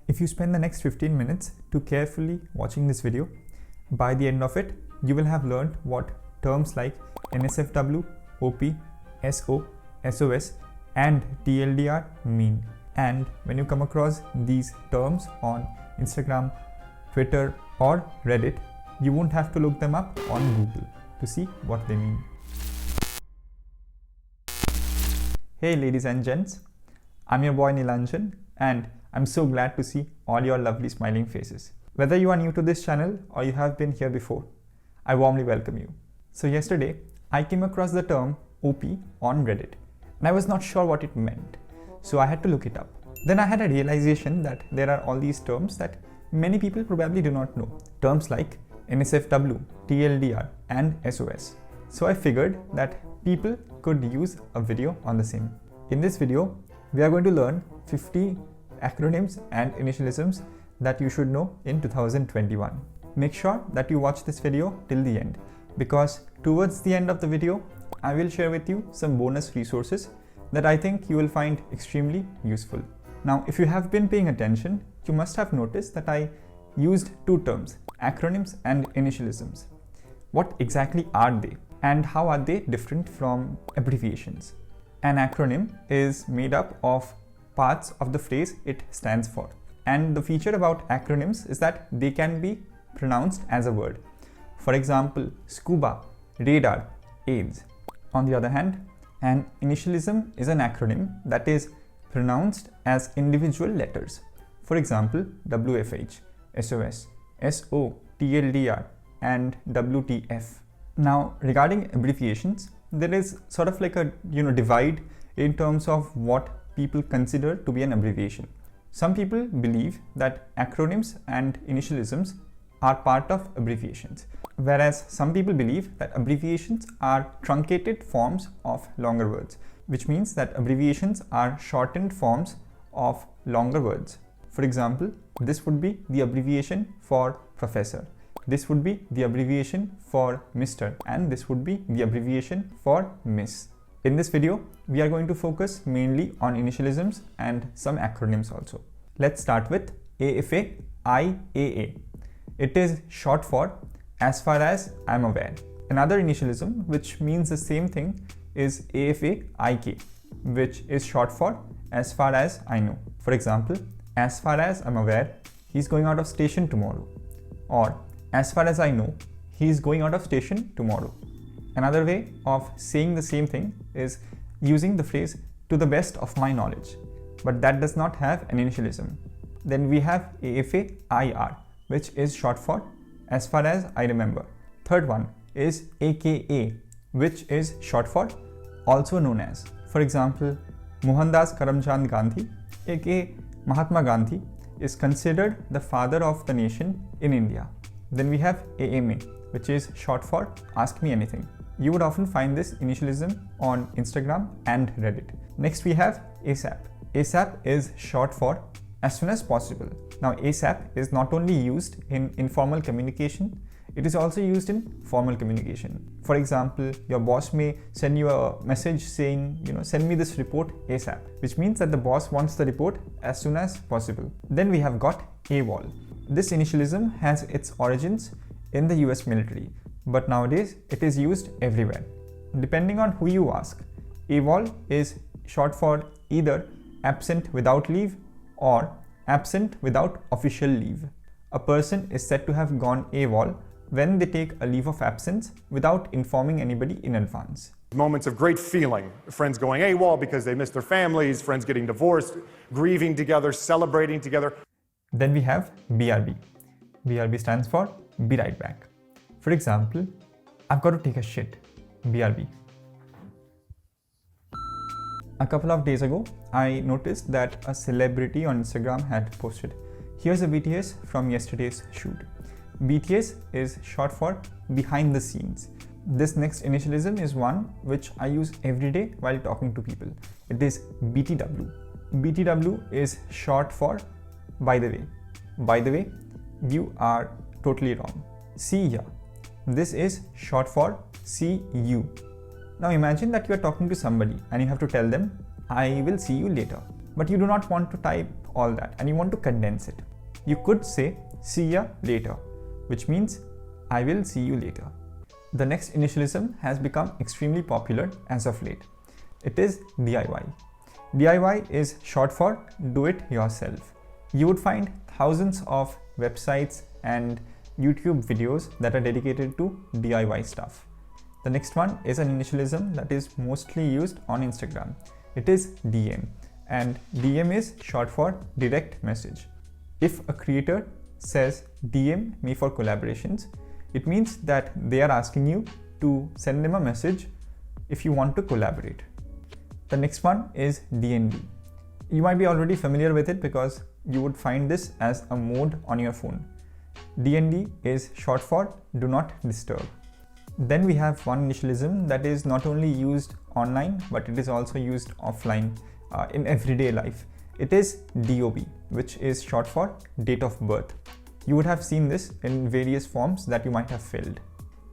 If you spend the next 15 minutes to carefully watching this video, by the end of it, you will have learned what terms like NSFW, OP, SO, SOS and TLDR mean. And when you come across these terms on Instagram, Twitter or Reddit, you won't have to look them up on Google to see what they mean. Hey ladies and gents, I'm your boy Nilanjan and I'm so glad to see all your lovely smiling faces. Whether you are new to this channel or you have been here before, I warmly welcome you. So yesterday, I came across the term OP on Reddit and I was not sure what it meant, so I had to look it up. Then I had a realization that there are all these terms that many people probably do not know. Terms like NSFW, TLDR and SOS. So I figured that people could use a video on the same. In this video, we are going to learn 50 acronyms and initialisms that you should know in 2021. Make sure that you watch this video till the end, because towards the end of the video, I will share with you some bonus resources that I think you will find extremely useful. Now, if you have been paying attention, you must have noticed that I used two terms, acronyms and initialisms. What exactly are they and how are they different from abbreviations? An acronym is made up of parts of the phrase it stands for. And the feature about acronyms is that they can be pronounced as a word. For example, scuba, radar, AIDS. On the other hand, an initialism is an acronym that is pronounced as individual letters. For example, WFH, SOS, SO, TLDR, and WTF. Now, regarding abbreviations, there is sort of like a divide in terms of what people consider to be an abbreviation. Some people believe that acronyms and initialisms are part of abbreviations, whereas some people believe that abbreviations are truncated forms of longer words, which means that abbreviations are shortened forms of longer words. For example, this would be the abbreviation for professor, this would be the abbreviation for Mr., and this would be the abbreviation for Miss. In this video, we are going to focus mainly on initialisms and some acronyms also. Let's start with AFA IAA. It is short for as far as I'm aware. Another initialism which means the same thing is AFA IK, which is short for as far as I know. For example, as far as I'm aware, he's going out of station tomorrow. Or as far as I know, he's going out of station tomorrow. Another way of saying the same thing is using the phrase to the best of my knowledge, but that does not have an initialism. Then we have AFA IR, which is short for as far as I remember. Third one is AKA, which is short for also known as. For example, Mohandas Karamchand Gandhi, aka Mahatma Gandhi, is considered the father of the nation in India. Then we have AMA, which is short for Ask Me Anything. You would often find this initialism on Instagram and Reddit. Next we have ASAP. ASAP is short for as soon as possible. Now ASAP is not only used in informal communication, it is also used in formal communication. For example, your boss may send you a message saying, send me this report ASAP, which means that the boss wants the report as soon as possible. Then we have got AWOL. This initialism has its origins in the US military, but nowadays it is used everywhere. Depending on who you ask, AWOL is short for either absent without leave or absent without official leave. A person is said to have gone AWOL when they take a leave of absence without informing anybody in advance. Moments of great feeling, friends going AWOL because they missed their families, friends getting divorced, grieving together, celebrating together. Then we have BRB. BRB stands for Be Right Back. For example, I've got to take a shit. BRB. A couple of days ago, I noticed that a celebrity on Instagram had posted, here's a BTS from yesterday's shoot. BTS is short for behind the scenes. This next initialism is one which I use every day while talking to people. It is BTW. BTW is short for by the way. By the way, you are totally wrong. See ya. This is short for see you. Now imagine that you are talking to somebody and you have to tell them, I will see you later. but you do not want to type all that and you want to condense it. You could say see ya later, which means I will see you later. The next initialism has become extremely popular as of late. It is DIY. DIY is short for do it yourself. You would find thousands of websites and YouTube videos that are dedicated to DIY stuff. The next one is an initialism that is mostly used on Instagram. It is DM, and DM is short for direct message. If a creator says DM me for collaborations, it means that they are asking you to send them a message if you want to collaborate. The next one is DND. You might be already familiar with it because you would find this as a mode on your phone. DND is short for do not disturb. Then we have one initialism that is not only used online, but it is also used offline in everyday life. It is DOB, which is short for date of birth. You would have seen this in various forms that you might have filled.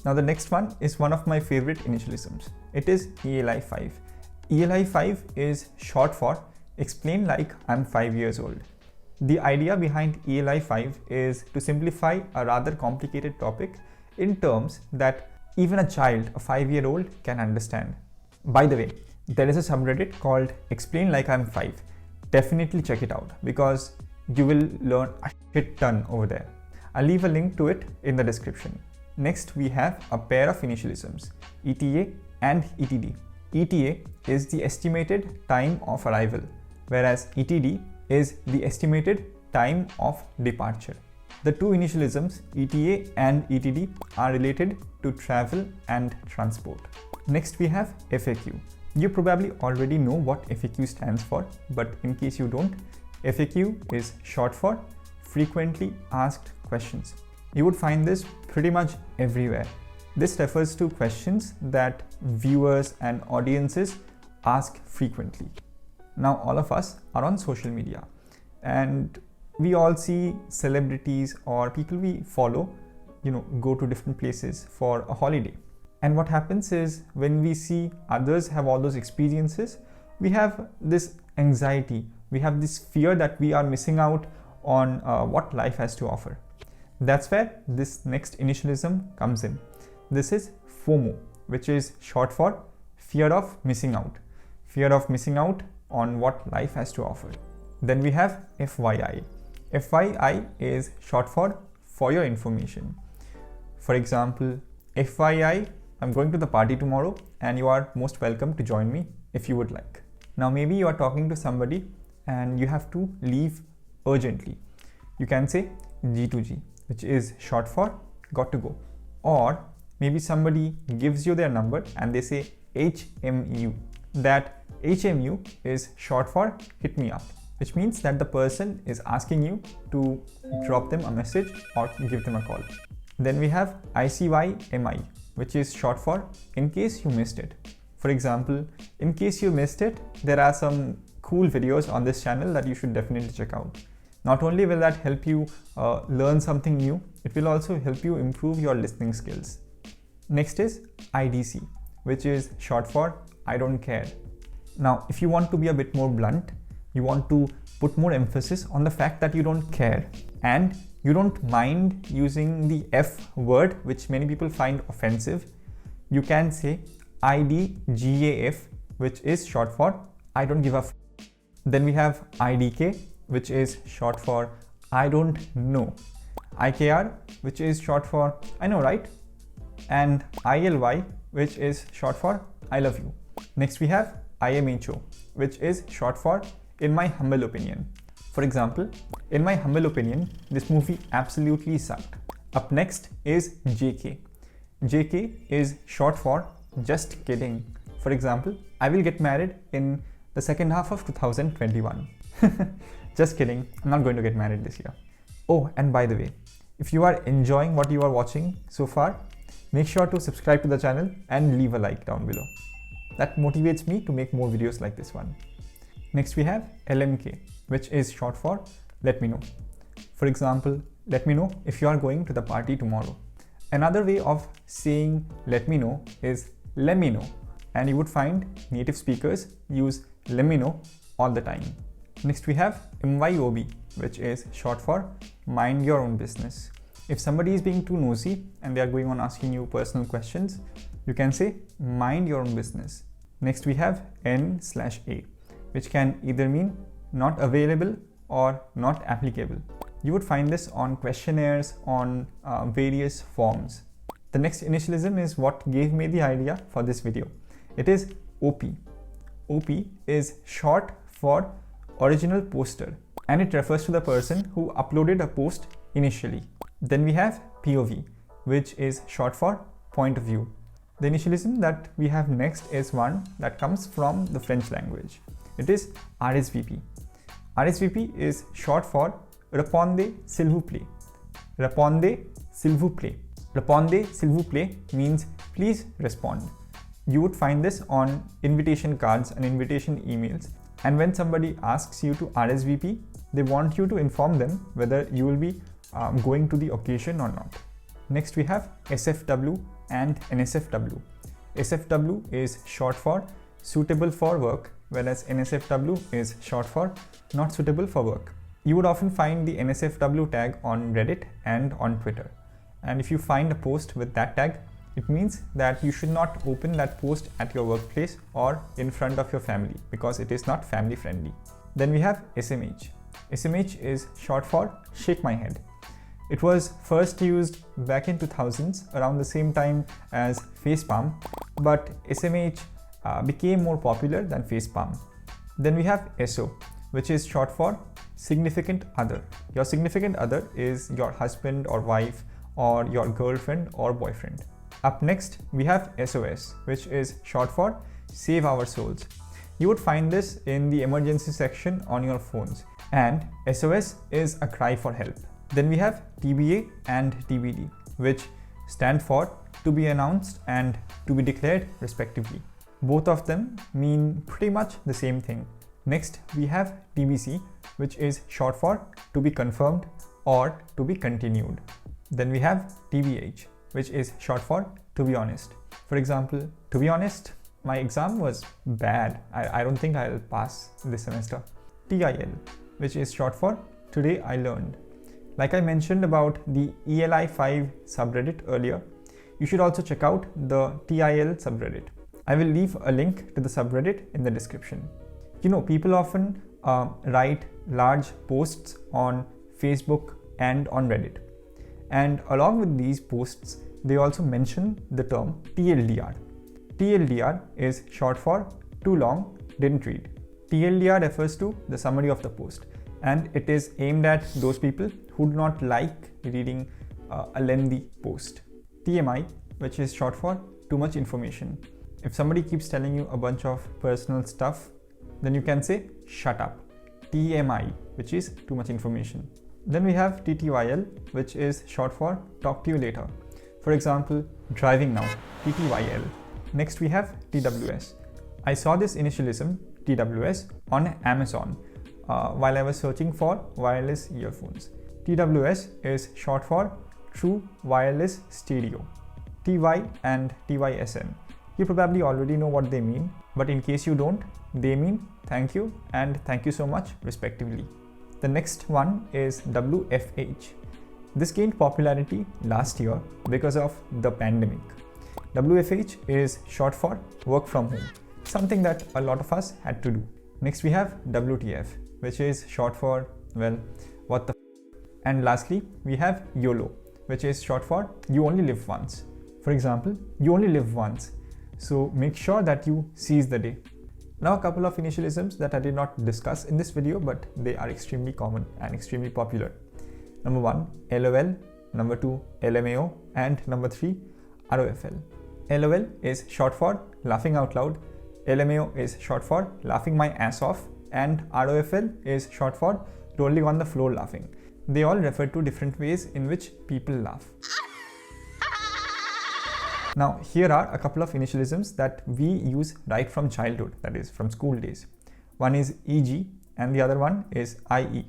Now the next one is one of my favorite initialisms. It is ELI5. ELI5 is short for explain like I'm 5 years old. The idea behind ELI5 is to simplify a rather complicated topic in terms that even a child, a 5-year-old, can understand. By the way, there is a subreddit called Explain Like I'm 5. Definitely check it out because you will learn a shit ton over there. I'll leave a link to it in the description. Next, we have a pair of initialisms, ETA and ETD. ETA is the estimated time of arrival, whereas ETD is the estimated time of departure. The two initialisms, ETA and ETD, are related to travel and transport. Next, we have FAQ. You probably already know what FAQ stands for, but in case you don't, FAQ is short for frequently asked questions. You would find this pretty much everywhere. This refers to questions that viewers and audiences ask frequently. Now, all of us are on social media and we all see celebrities or people we follow, go to different places for a holiday. And what happens is when we see others have all those experiences, we have this anxiety, we have this fear that we are missing out on what life has to offer. That's where this next initialism comes in. This is FOMO, which is short for fear of missing out. Fear of missing out on what life has to offer. Then we have FYI. FYI is short for your information. For example, FYI, I'm going to the party tomorrow and you are most welcome to join me if you would like. Now maybe you are talking to somebody and you have to leave urgently. You can say G2G, which is short for got to go. Or maybe somebody gives you their number and they say HMU. That HMU is short for hit me up, which means that the person is asking you to drop them a message or give them a call. Then we have ICYMI, which is short for in case you missed it. For example, in case you missed it, there are some cool videos on this channel that you should definitely check out. Not only will that help you learn something new, it will also help you improve your listening skills. Next is IDC, which is short for I don't care. Now, if you want to be a bit more blunt, you want to put more emphasis on the fact that you don't care and you don't mind using the F word, which many people find offensive, you can say IDGAF, which is short for I don't give a f. Then we have IDK, which is short for I don't know. IKR, which is short for I know, right? And ILY, which is short for I love you. Next we have IMHO, which is short for in my humble opinion. For example, in my humble opinion, this movie absolutely sucked. Up next is JK. JK is short for just kidding. For example, I will get married in the second half of 2021. Just kidding, I'm not going to get married this year. Oh, and by the way, if you are enjoying what you are watching so far, make sure to subscribe to the channel and leave a like down below. That motivates me to make more videos like this one. Next we have LMK, which is short for let me know. For example, let me know if you are going to the party tomorrow. Another way of saying let me know is let me know, and you would find native speakers use let me know all the time. Next we have MYOB, which is short for mind your own business. If somebody is being too nosy and they are going on asking you personal questions, you can say mind your own business. Next we have N/A, which can either mean not available or not applicable. You would find this on questionnaires, on various forms. The next initialism is what gave me the idea for this video. It is OP. OP is short for original poster, and it refers to the person who uploaded a post initially. Then we have POV, which is short for point of view. The initialism that we have next is one that comes from the French language. It is RSVP. RSVP is short for Répondez s'il vous plaît. Répondez s'il vous plaît. Répondez s'il vous plaît means please respond. You would find this on invitation cards and invitation emails. And when somebody asks you to RSVP, they want you to inform them whether you will be going to the occasion or not. Next we have SFW and NSFW. SFW is short for suitable for work, whereas NSFW is short for not suitable for work. You would often find the NSFW tag on Reddit and on Twitter. And if you find a post with that tag, it means that you should not open that post at your workplace or in front of your family because it is not family friendly. Then we have SMH. SMH is short for shake my head. It was first used back in 2000s around the same time as facepalm, but SMH became more popular than facepalm. Then we have SO, which is short for significant other. Your significant other is your husband or wife or your girlfriend or boyfriend. Up next, we have SOS, which is short for Save Our Souls. You would find this in the emergency section on your phones, and SOS is a cry for help. Then we have TBA and TBD, which stand for to be announced and to be declared respectively. Both of them mean pretty much the same thing. Next, we have TBC, which is short for to be confirmed or to be continued. Then we have TBH, which is short for to be honest. For example, to be honest, my exam was bad. I don't think I'll pass this semester. TIL, which is short for today I learned. Like I mentioned about the ELI5 subreddit earlier, you should also check out the TIL subreddit. I will leave a link to the subreddit in the description. You know, people often write large posts on Facebook and on Reddit. And along with these posts, they also mention the term TLDR. TLDR is short for too long, didn't read. TLDR refers to the summary of the post, and it is aimed at those people who do not like reading a lengthy post. TMI, which is short for too much information. If somebody keeps telling you a bunch of personal stuff, then you can say shut up. TMI, which is too much information. Then we have TTYL, which is short for talk to you later. For example, driving now, TTYL. Next we have TWS. I saw this initialism, TWS, on Amazon while I was searching for wireless earphones. TWS is short for True Wireless Stereo. TY and TYSN. You probably already know what they mean, but in case you don't, they mean thank you and thank you so much respectively. The next one is WFH. This gained popularity last year because of the pandemic. WFH is short for work from home, something that a lot of us had to do. Next we have WTF, which is short for, well, what the f. And lastly, we have YOLO, which is short for you only live once. For example, you only live once, so make sure that you seize the day. Now a couple of initialisms that I did not discuss in this video, but they are extremely common and extremely popular. Number 1, LOL, number 2, LMAO, and number 3, ROFL. LOL is short for laughing out loud, LMAO is short for laughing my ass off, and ROFL is short for rolling on the floor laughing. They all refer to different ways in which people laugh. Now, here are a couple of initialisms that we use right from childhood, that is, from school days. One is EG and the other one is IE.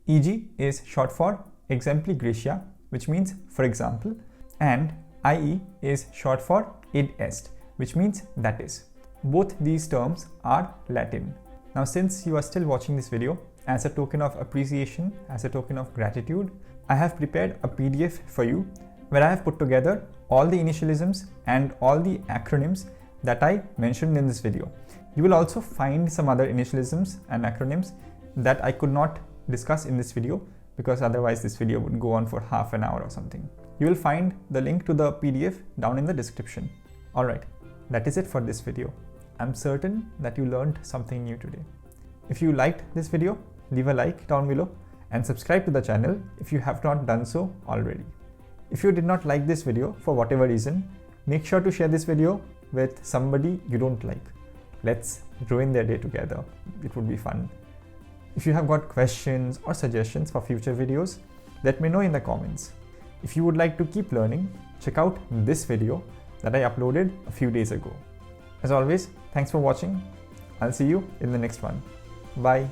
EG is short for exempli gratia, which means for example, and IE is short for id est, which means that is. Both these terms are Latin. Now, since you are still watching this video, as a token of appreciation, as a token of gratitude, I have prepared a PDF for you where I have put together all the initialisms and all the acronyms that I mentioned in this video. You will also find some other initialisms and acronyms that I could not discuss in this video because otherwise this video would go on for half an hour or something. You will find the link to the PDF down in the description. Alright, that is it for this video. I'm certain that you learned something new today. If you liked this video, leave a like down below and subscribe to the channel if you have not done so already. If you did not like this video for whatever reason, make sure to share this video with somebody you don't like. Let's ruin their day together. It would be fun. If you have got questions or suggestions for future videos, let me know in the comments. If you would like to keep learning, check out this video that I uploaded a few days ago. As always, thanks for watching. I'll see you in the next one. Bye.